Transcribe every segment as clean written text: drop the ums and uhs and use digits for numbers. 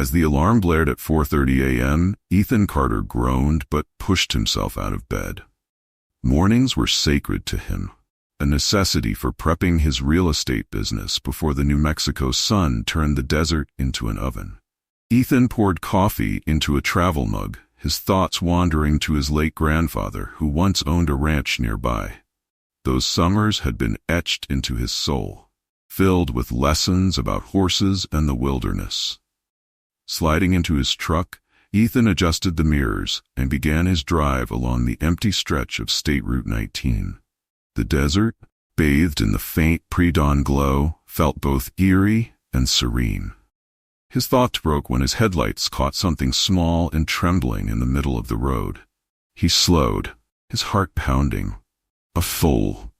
As the alarm blared at 4:30 a.m., Ethan Carter groaned but pushed himself out of bed. Mornings were sacred to him, a necessity for prepping his real estate business before the New Mexico sun turned the desert into an oven. Ethan poured coffee into a travel mug, his thoughts wandering to his late grandfather who once owned a ranch nearby. Those summers had been etched into his soul, filled with lessons about horses and the wilderness. Sliding into his truck, Ethan adjusted the mirrors and began his drive along the empty stretch of State Route 19. The desert, bathed in the faint pre-dawn glow, felt both eerie and serene. His thoughts broke when his headlights caught something small and trembling in the middle of the road. He slowed, his heart pounding. A foal.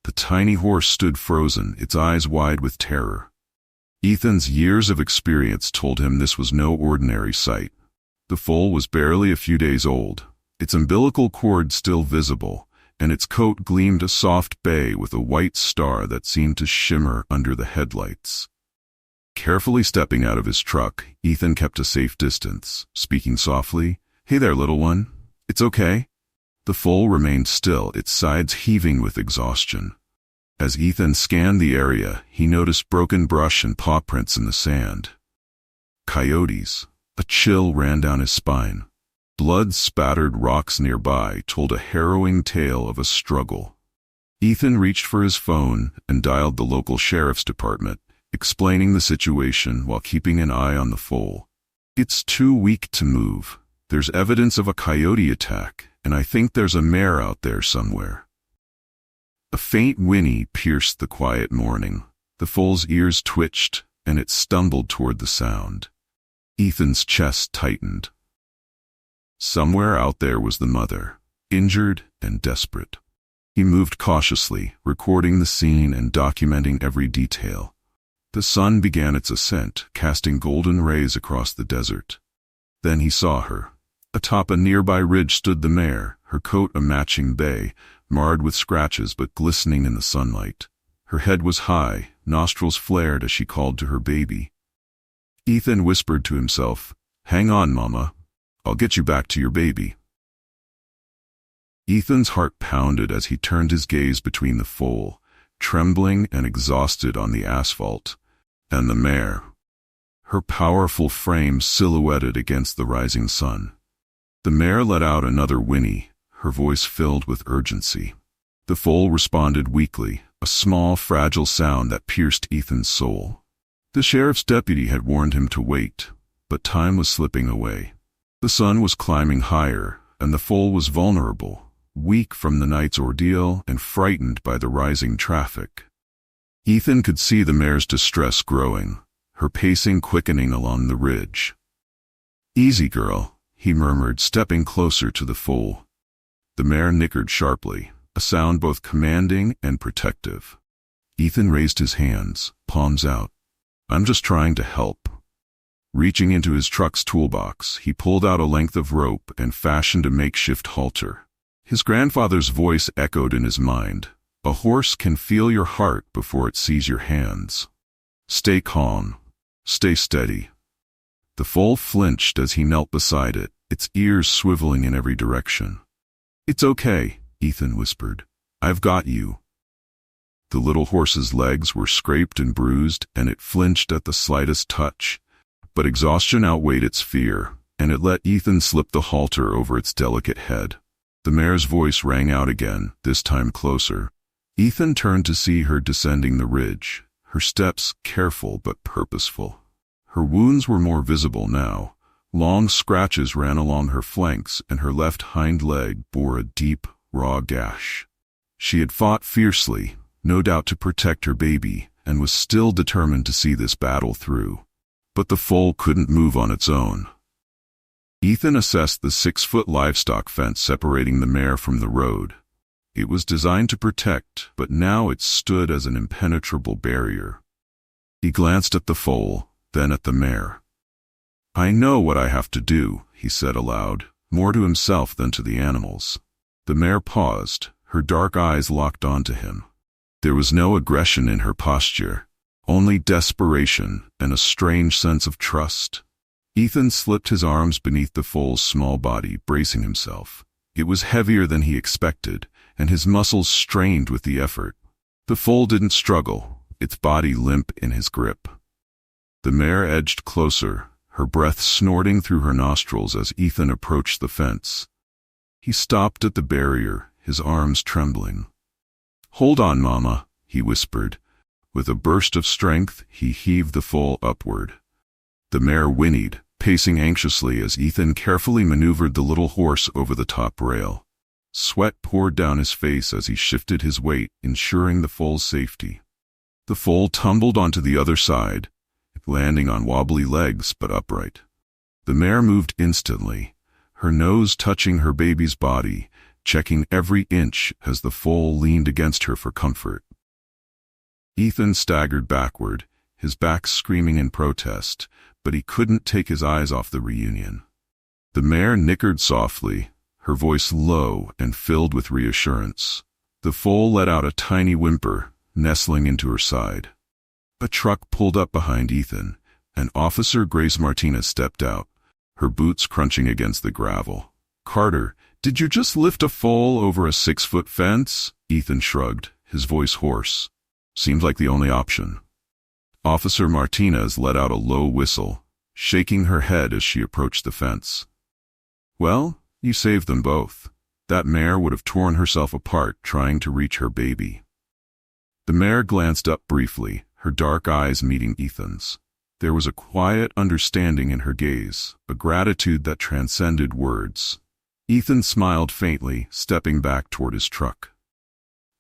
The tiny horse stood frozen, its eyes wide with terror. Ethan's years of experience told him this was no ordinary sight. The foal was barely a few days old, its umbilical cord still visible, and its coat gleamed a soft bay with a white star that seemed to shimmer under the headlights. Carefully stepping out of his truck, Ethan kept a safe distance, speaking softly, "Hey there, little one. It's okay." The foal remained still, its sides heaving with exhaustion. As Ethan scanned the area, he noticed broken brush and paw prints in the sand. Coyotes. A chill ran down his spine. Blood-spattered rocks nearby told a harrowing tale of a struggle. Ethan reached for his phone and dialed the local sheriff's department, explaining the situation while keeping an eye on the foal. "It's too weak to move. There's evidence of a coyote attack, and I think there's a mare out there somewhere." A faint whinny pierced the quiet morning. The foal's ears twitched, and it stumbled toward the sound. Ethan's chest tightened. Somewhere out there was the mother, injured and desperate. He moved cautiously, recording the scene and documenting every detail. The sun began its ascent, casting golden rays across the desert. Then he saw her. Atop a nearby ridge stood the mare, her coat a matching bay, marred with scratches but glistening in the sunlight. Her head was high, nostrils flared as she called to her baby. Ethan whispered to himself, "Hang on, Mama. I'll get you back to your baby." Ethan's heart pounded as he turned his gaze between the foal, trembling and exhausted on the asphalt, and the mare, her powerful frame silhouetted against the rising sun. The mare let out another whinny, her voice filled with urgency. The foal responded weakly, a small, fragile sound that pierced Ethan's soul. The sheriff's deputy had warned him to wait, but time was slipping away. The sun was climbing higher, and the foal was vulnerable, weak from the night's ordeal and frightened by the rising traffic. Ethan could see the mare's distress growing, her pacing quickening along the ridge. "Easy, girl," he murmured, stepping closer to the foal. The mare nickered sharply, a sound both commanding and protective. Ethan raised his hands, palms out. "I'm just trying to help." Reaching into his truck's toolbox, he pulled out a length of rope and fashioned a makeshift halter. His grandfather's voice echoed in his mind. "A horse can feel your heart before it sees your hands. Stay calm. Stay steady." The foal flinched as he knelt beside it, its ears swiveling in every direction. "It's okay," Ethan whispered. "I've got you." The little horse's legs were scraped and bruised, and it flinched at the slightest touch. But exhaustion outweighed its fear, and it let Ethan slip the halter over its delicate head. The mare's voice rang out again, this time closer. Ethan turned to see her descending the ridge, her steps careful but purposeful. Her wounds were more visible now. Long scratches ran along her flanks, and her left hind leg bore a deep, raw gash. She had fought fiercely, no doubt to protect her baby, and was still determined to see this battle through. But the foal couldn't move on its own. Ethan assessed the 6-foot livestock fence separating the mare from the road. It was designed to protect, but now it stood as an impenetrable barrier. He glanced at the foal, then at the mare. "I know what I have to do," he said aloud, more to himself than to the animals. The mare paused, her dark eyes locked onto him. There was no aggression in her posture, only desperation and a strange sense of trust. Ethan slipped his arms beneath the foal's small body, bracing himself. It was heavier than he expected, and his muscles strained with the effort. The foal didn't struggle, its body limp in his grip. The mare edged closer, her breath snorting through her nostrils as Ethan approached the fence. He stopped at the barrier, his arms trembling. "Hold on, Mama," he whispered. With a burst of strength, he heaved the foal upward. The mare whinnied, pacing anxiously as Ethan carefully maneuvered the little horse over the top rail. Sweat poured down his face as he shifted his weight, ensuring the foal's safety. The foal tumbled onto the other side, landing on wobbly legs but upright. The mare moved instantly, her nose touching her baby's body, checking every inch as the foal leaned against her for comfort. Ethan staggered backward, his back screaming in protest, but he couldn't take his eyes off the reunion. The mare nickered softly, her voice low and filled with reassurance. The foal let out a tiny whimper, nestling into her side. A truck pulled up behind Ethan, and Officer Grace Martinez stepped out, her boots crunching against the gravel. "Carter, did you just lift a foal over a 6-foot fence?" Ethan shrugged, his voice hoarse. "Seemed like the only option." Officer Martinez let out a low whistle, shaking her head as she approached the fence. "Well, you saved them both. That mare would have torn herself apart trying to reach her baby." The mare glanced up briefly, her dark eyes meeting Ethan's. There was a quiet understanding in her gaze, a gratitude that transcended words. Ethan smiled faintly, stepping back toward his truck.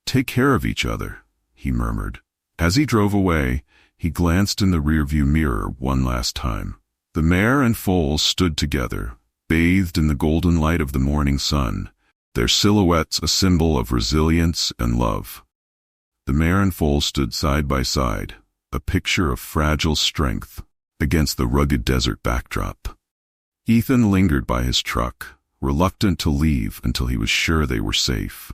"Take care of each other," he murmured. As he drove away, he glanced in the rearview mirror one last time. The mare and foal stood together, bathed in the golden light of the morning sun, their silhouettes a symbol of resilience and love. The mare and foal stood side by side, a picture of fragile strength against the rugged desert backdrop. Ethan lingered by his truck, reluctant to leave until he was sure they were safe.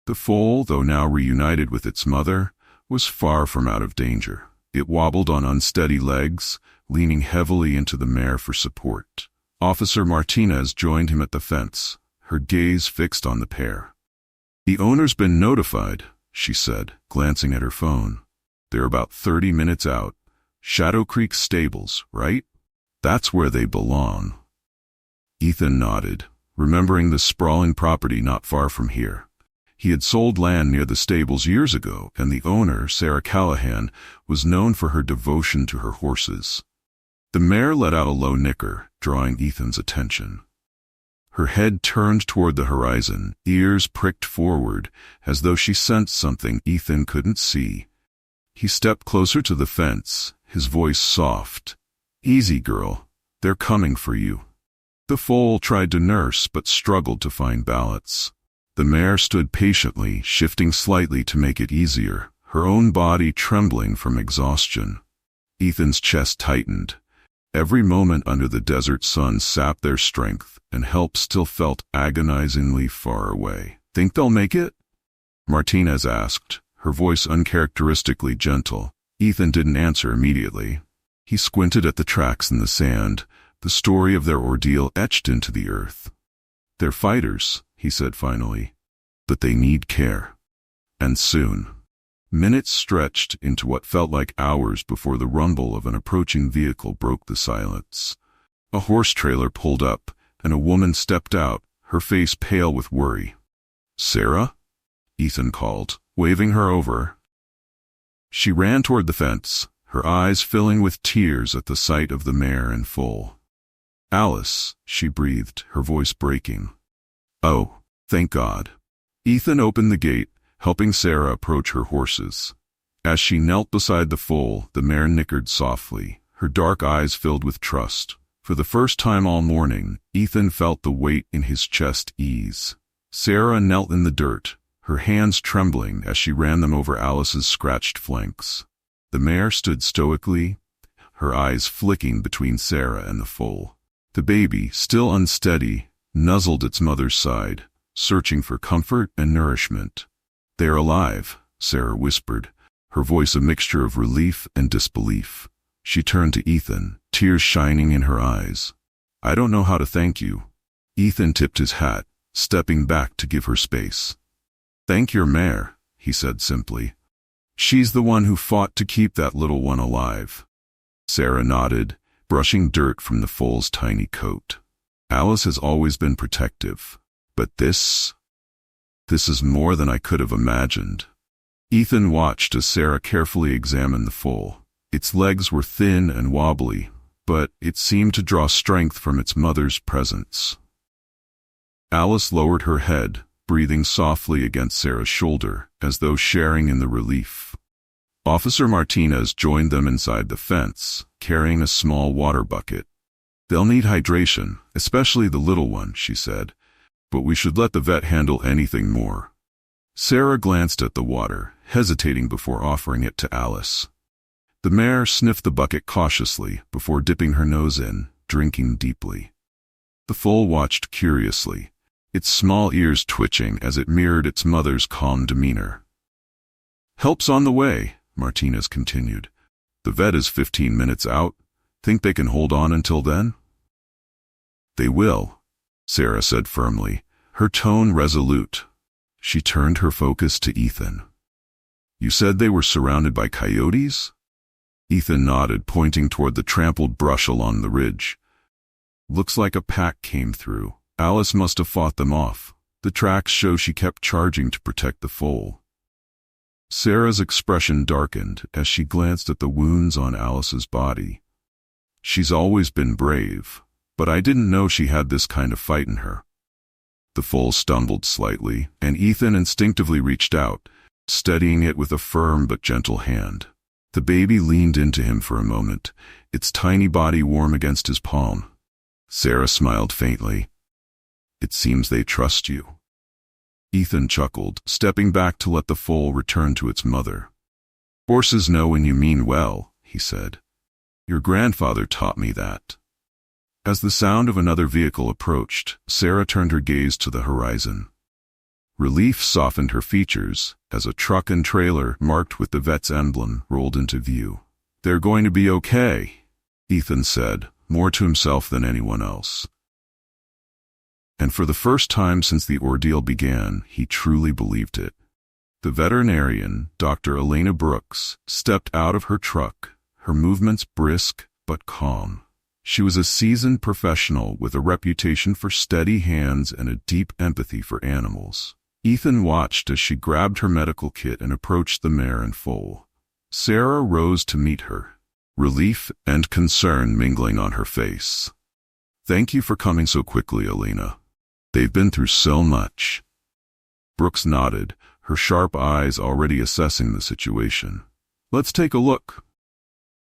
The foal, though now reunited with its mother, was far from out of danger. It wobbled on unsteady legs, leaning heavily into the mare for support. Officer Martinez joined him at the fence, her gaze fixed on the pair. "The owner's been notified," she said, glancing at her phone. "They're about 30 minutes out. Shadow Creek Stables, right? That's where they belong." Ethan nodded, remembering the sprawling property not far from here. He had sold land near the stables years ago, and the owner, Sarah Callahan, was known for her devotion to her horses. The mare let out a low nicker, drawing Ethan's attention. Her head turned toward the horizon, ears pricked forward, as though she sensed something Ethan couldn't see. He stepped closer to the fence, his voice soft. "Easy, girl. They're coming for you." The foal tried to nurse but struggled to find balance. The mare stood patiently, shifting slightly to make it easier, her own body trembling from exhaustion. Ethan's chest tightened. Every moment under the desert sun sapped their strength, and help still felt agonizingly far away. "Think they'll make it?" Martinez asked, her voice uncharacteristically gentle. Ethan didn't answer immediately. He squinted at the tracks in the sand, the story of their ordeal etched into the earth. "They're fighters," he said finally, "but they need care. And soon." Minutes stretched into what felt like hours before the rumble of an approaching vehicle broke the silence. A horse trailer pulled up, and a woman stepped out, her face pale with worry. "Sarah?" Ethan called, waving her over. She ran toward the fence, her eyes filling with tears at the sight of the mare and foal. "Alice," she breathed, her voice breaking. "Oh, thank God." Ethan opened the gate, helping Sarah approach her horses. As she knelt beside the foal, the mare nickered softly, her dark eyes filled with trust. For the first time all morning, Ethan felt the weight in his chest ease. Sarah knelt in the dirt, her hands trembling as she ran them over Alice's scratched flanks. The mare stood stoically, her eyes flicking between Sarah and the foal. The baby, still unsteady, nuzzled its mother's side, searching for comfort and nourishment. "They're alive," Sarah whispered, her voice a mixture of relief and disbelief. She turned to Ethan, tears shining in her eyes. "I don't know how to thank you." Ethan tipped his hat, stepping back to give her space. "Thank your mare," he said simply. "She's the one who fought to keep that little one alive." Sarah nodded, brushing dirt from the foal's tiny coat. "Alice has always been protective, but this is more than I could have imagined." Ethan watched as Sarah carefully examined the foal. Its legs were thin and wobbly, but it seemed to draw strength from its mother's presence. Alice lowered her head, breathing softly against Sarah's shoulder, as though sharing in the relief. Officer Martinez joined them inside the fence, carrying a small water bucket. "They'll need hydration, especially the little one," she said, "but we should let the vet handle anything more." Sarah glanced at the water, hesitating before offering it to Alice. The mare sniffed the bucket cautiously before dipping her nose in, drinking deeply. The foal watched curiously, its small ears twitching as it mirrored its mother's calm demeanor. "Help's on the way," Martinez continued. "The vet is 15 minutes out. Think they can hold on until then?" "They will," Sarah said firmly, her tone resolute. She turned her focus to Ethan. "You said they were surrounded by coyotes?" Ethan nodded, pointing toward the trampled brush along the ridge. "Looks like a pack came through. Alice must have fought them off. The tracks show she kept charging to protect the foal." Sarah's expression darkened as she glanced at the wounds on Alice's body. "She's always been brave, but I didn't know she had this kind of fight in her." The foal stumbled slightly, and Ethan instinctively reached out, steadying it with a firm but gentle hand. The baby leaned into him for a moment, its tiny body warm against his palm. Sarah smiled faintly. "It seems they trust you." Ethan chuckled, stepping back to let the foal return to its mother. "Horses know when you mean well," he said. "Your grandfather taught me that." As the sound of another vehicle approached, Sarah turned her gaze to the horizon. Relief softened her features as a truck and trailer marked with the vet's emblem rolled into view. "They're going to be okay," Ethan said, more to himself than anyone else. And for the first time since the ordeal began, he truly believed it. The veterinarian, Dr. Elena Brooks, stepped out of her truck, her movements brisk but calm. She was a seasoned professional with a reputation for steady hands and a deep empathy for animals. Ethan watched as she grabbed her medical kit and approached the mare and foal. Sarah rose to meet her, relief and concern mingling on her face. "Thank you for coming so quickly, Elena. They've been through so much." Brooks nodded, her sharp eyes already assessing the situation. "Let's take a look."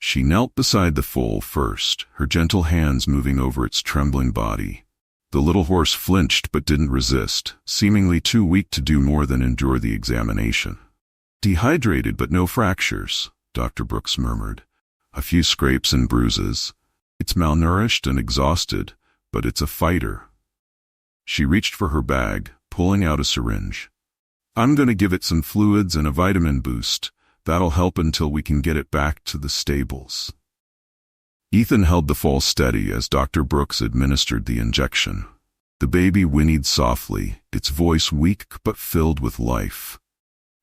She knelt beside the foal first, her gentle hands moving over its trembling body. The little horse flinched but didn't resist, seemingly too weak to do more than endure the examination. "Dehydrated but no fractures," Dr. Brooks murmured. "A few scrapes and bruises. It's malnourished and exhausted, but it's a fighter." She reached for her bag, pulling out a syringe. "I'm going to give it some fluids and a vitamin boost. That'll help until we can get it back to the stables." Ethan held the foal steady as Dr. Brooks administered the injection. The baby whinnied softly, its voice weak but filled with life.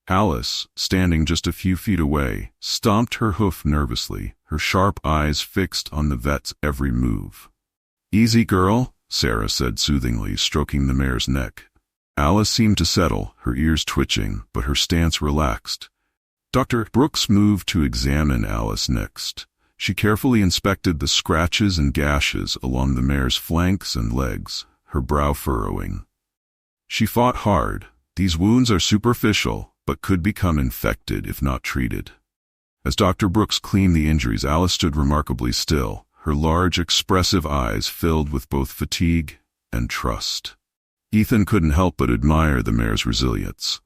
Alice, standing just a few feet away, stomped her hoof nervously, her sharp eyes fixed on the vet's every move. "Easy, girl," Sarah said soothingly, stroking the mare's neck. Alice seemed to settle, her ears twitching, but her stance relaxed. Dr. Brooks moved to examine Alice next. She carefully inspected the scratches and gashes along the mare's flanks and legs, her brow furrowing. "She fought hard. These wounds are superficial, but could become infected if not treated." As Dr. Brooks cleaned the injuries, Alice stood remarkably still, her large, expressive eyes filled with both fatigue and trust. Ethan couldn't help but admire the mare's resilience.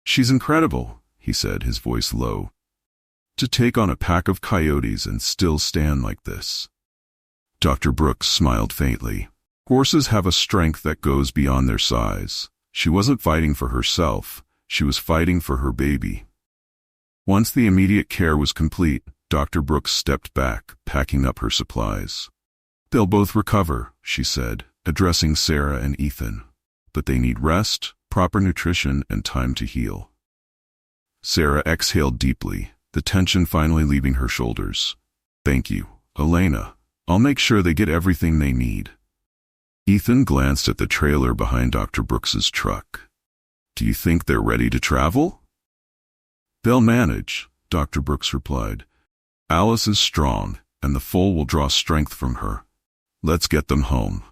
"She's incredible," he said, his voice low. "To take on a pack of coyotes and still stand like this." Dr. Brooks smiled faintly. "Horses have a strength that goes beyond their size. She wasn't fighting for herself, she was fighting for her baby." Once the immediate care was complete, Dr. Brooks stepped back, packing up her supplies. "They'll both recover," she said, addressing Sarah and Ethan. "But they need rest, proper nutrition, and time to heal." Sarah exhaled deeply, the tension finally leaving her shoulders. "Thank you, Elena. I'll make sure they get everything they need." Ethan glanced at the trailer behind Dr. Brooks's truck. "Do you think they're ready to travel?" "They'll manage," Dr. Brooks replied. "Alice is strong, and the foal will draw strength from her. Let's get them home."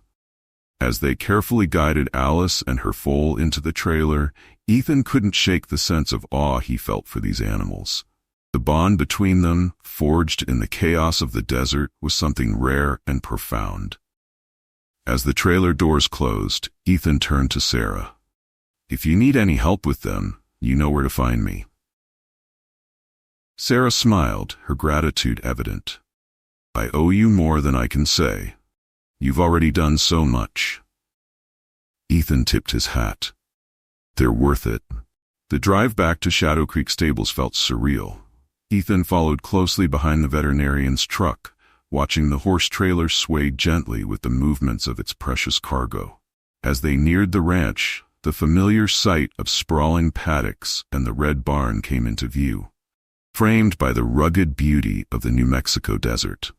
As they carefully guided Alice and her foal into the trailer, Ethan couldn't shake the sense of awe he felt for these animals. The bond between them, forged in the chaos of the desert, was something rare and profound. As the trailer doors closed, Ethan turned to Sarah. "If you need any help with them, you know where to find me." Sarah smiled, her gratitude evident. "I owe you more than I can say. You've already done so much." Ethan tipped his hat. "They're worth it." The drive back to Shadow Creek Stables felt surreal. Ethan followed closely behind the veterinarian's truck, watching the horse trailer sway gently with the movements of its precious cargo. As they neared the ranch, the familiar sight of sprawling paddocks and the red barn came into view, framed by the rugged beauty of the New Mexico desert.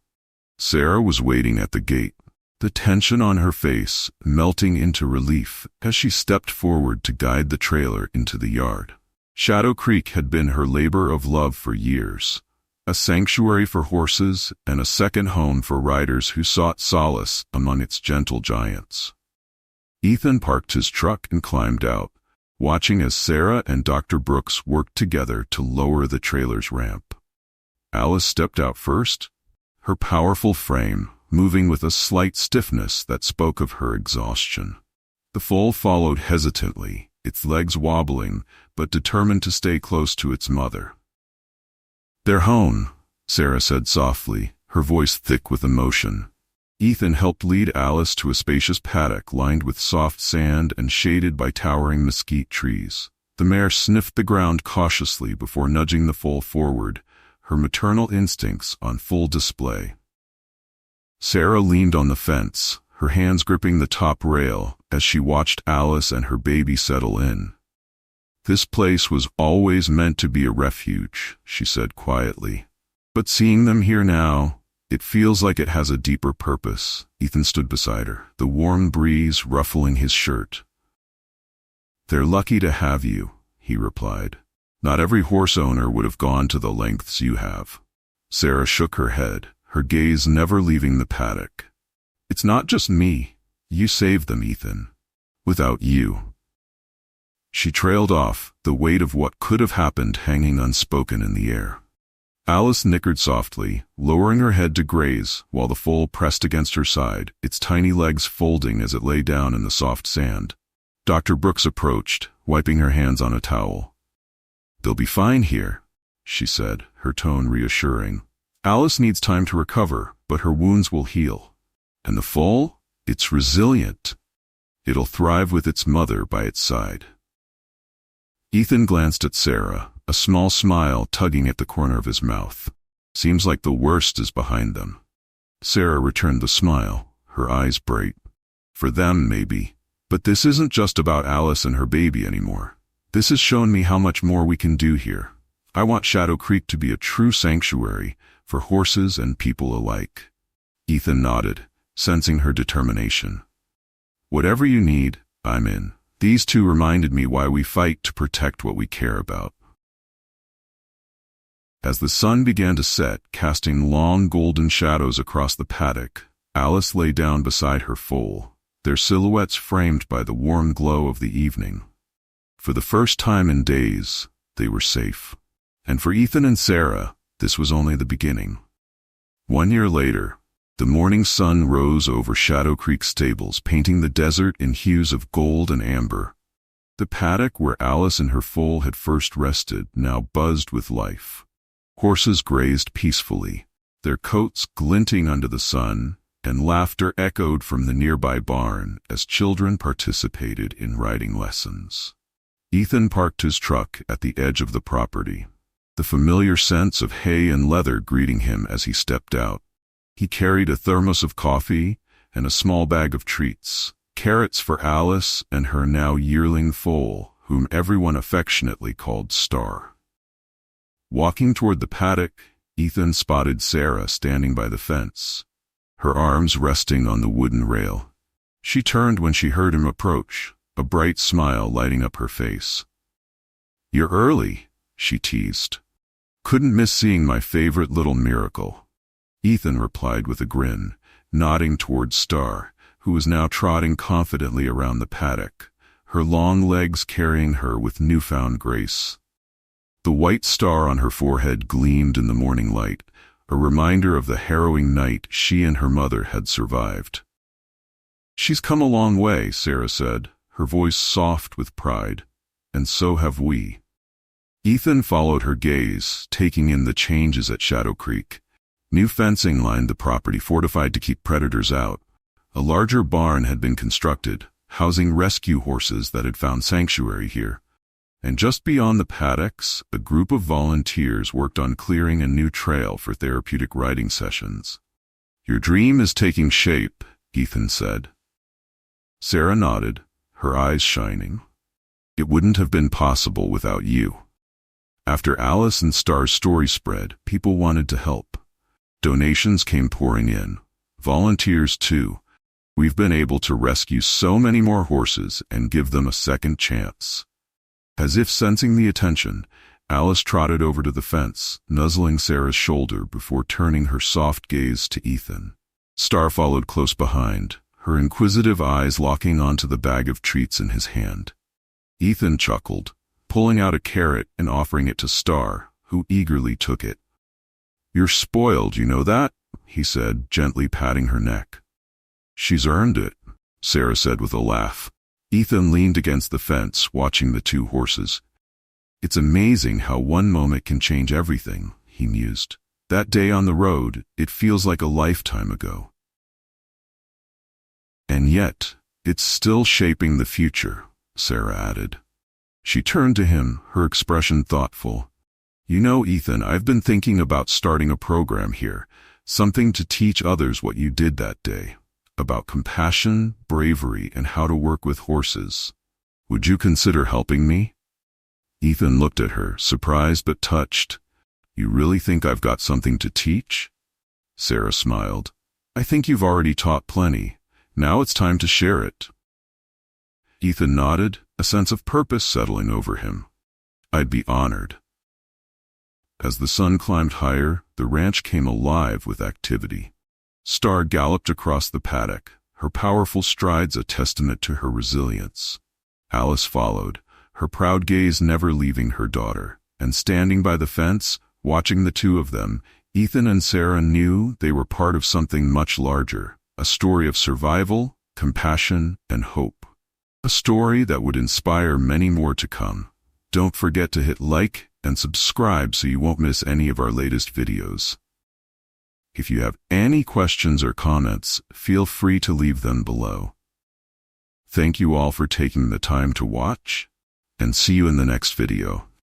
Sarah was waiting at the gate, the tension on her face melting into relief as she stepped forward to guide the trailer into the yard. Shadow Creek had been her labor of love for years, a sanctuary for horses and a second home for riders who sought solace among its gentle giants. Ethan parked his truck and climbed out, watching as Sarah and Dr. Brooks worked together to lower the trailer's ramp. Alice stepped out first, her powerful frame moving with a slight stiffness that spoke of her exhaustion. The foal followed hesitantly, its legs wobbling, but determined to stay close to its mother. "They're home," Sarah said softly, her voice thick with emotion. Ethan helped lead Alice to a spacious paddock lined with soft sand and shaded by towering mesquite trees. The mare sniffed the ground cautiously before nudging the foal forward, her maternal instincts on full display. Sarah leaned on the fence, her hands gripping the top rail as she watched Alice and her baby settle in. "This place was always meant to be a refuge," she said quietly. "But seeing them here now, it feels like it has a deeper purpose." Ethan stood beside her, the warm breeze ruffling his shirt. "They're lucky to have you," he replied. "Not every horse owner would have gone to the lengths you have." Sarah shook her head, her gaze never leaving the paddock. "It's not just me. You saved them, Ethan. Without you." She trailed off, the weight of what could have happened hanging unspoken in the air. Alice nickered softly, lowering her head to graze while the foal pressed against her side, its tiny legs folding as it lay down in the soft sand. Dr. Brooks approached, wiping her hands on a towel. "They'll be fine here," she said, her tone reassuring. "Alice needs time to recover, but her wounds will heal. And the foal? It's resilient. It'll thrive with its mother by its side." Ethan glanced at Sarah, a small smile tugging at the corner of his mouth. "Seems like the worst is behind them." Sarah returned the smile, her eyes bright. "For them, maybe. But this isn't just about Alice and her baby anymore. This has shown me how much more we can do here. I want Shadow Creek to be a true sanctuary for horses and people alike." Ethan nodded, sensing her determination. "Whatever you need, I'm in." These two reminded me why we fight to protect what we care about. As the sun began to set, casting long golden shadows across the paddock, Alice lay down beside her foal, their silhouettes framed by the warm glow of the evening. For the first time in days, they were safe. And for Ethan and Sarah, this was only the beginning. 1 year later, the morning sun rose over Shadow Creek Stables, painting the desert in hues of gold and amber. The paddock where Alice and her foal had first rested now buzzed with life. Horses grazed peacefully, their coats glinting under the sun, and laughter echoed from the nearby barn as children participated in riding lessons. Ethan parked his truck at the edge of the property. the familiar scents of hay and leather greeting him as he stepped out. He carried a thermos of coffee and a small bag of treats, carrots for Alice and her now yearling foal, whom everyone affectionately called Star. Walking toward the paddock, Ethan spotted Sarah standing by the fence, her arms resting on the wooden rail. She turned when she heard him approach, a bright smile lighting up her face. "You're early," she teased. "Couldn't miss seeing my favorite little miracle." Ethan replied with a grin, nodding toward Star, who was now trotting confidently around the paddock, her long legs carrying her with newfound grace. The white star on her forehead gleamed in the morning light, a reminder of the harrowing night she and her mother had survived. "She's come a long way," Sarah said, her voice soft with pride. "And so have we." Ethan followed her gaze, taking in the changes at Shadow Creek. New fencing lined the property, fortified to keep predators out. A larger barn had been constructed, housing rescue horses that had found sanctuary here. And just beyond the paddocks, a group of volunteers worked on clearing a new trail for therapeutic riding sessions. "Your dream is taking shape," Ethan said. Sarah nodded, her eyes shining. "It wouldn't have been possible without you." After Alice and Star's story spread, people wanted to help. Donations came pouring in. Volunteers too. "We've been able to rescue so many more horses and give them a second chance." As if sensing the attention, Alice trotted over to the fence, nuzzling Sarah's shoulder before turning her soft gaze to Ethan. Star followed close behind, her inquisitive eyes locking onto the bag of treats in his hand. Ethan chuckled, pulling out a carrot and offering it to Star, who eagerly took it. "You're spoiled, you know that?" he said, gently patting her neck. "She's earned it," Sarah said with a laugh. Ethan leaned against the fence, watching the two horses. "It's amazing how one moment can change everything," he mused. "That day on the road, it feels like a lifetime ago. And yet, it's still shaping the future," Sarah added. She turned to him, her expression thoughtful. "You know, Ethan, I've been thinking about starting a program here, something to teach others what you did that day, about compassion, bravery, and how to work with horses. Would you consider helping me?" Ethan looked at her, surprised but touched. "You really think I've got something to teach?" Sarah smiled. "I think you've already taught plenty. Now it's time to share it." Ethan nodded, a sense of purpose settling over him. "I'd be honored." As the sun climbed higher, the ranch came alive with activity. Star galloped across the paddock, her powerful strides a testament to her resilience. Alice followed, her proud gaze never leaving her daughter, and standing by the fence, watching the two of them, Ethan and Sarah knew they were part of something much larger, a story of survival, compassion, and hope. A story that would inspire many more to come. Don't forget to hit like and subscribe so you won't miss any of our latest videos. If you have any questions or comments, feel free to leave them below. Thank you all for taking the time to watch, and see you in the next video.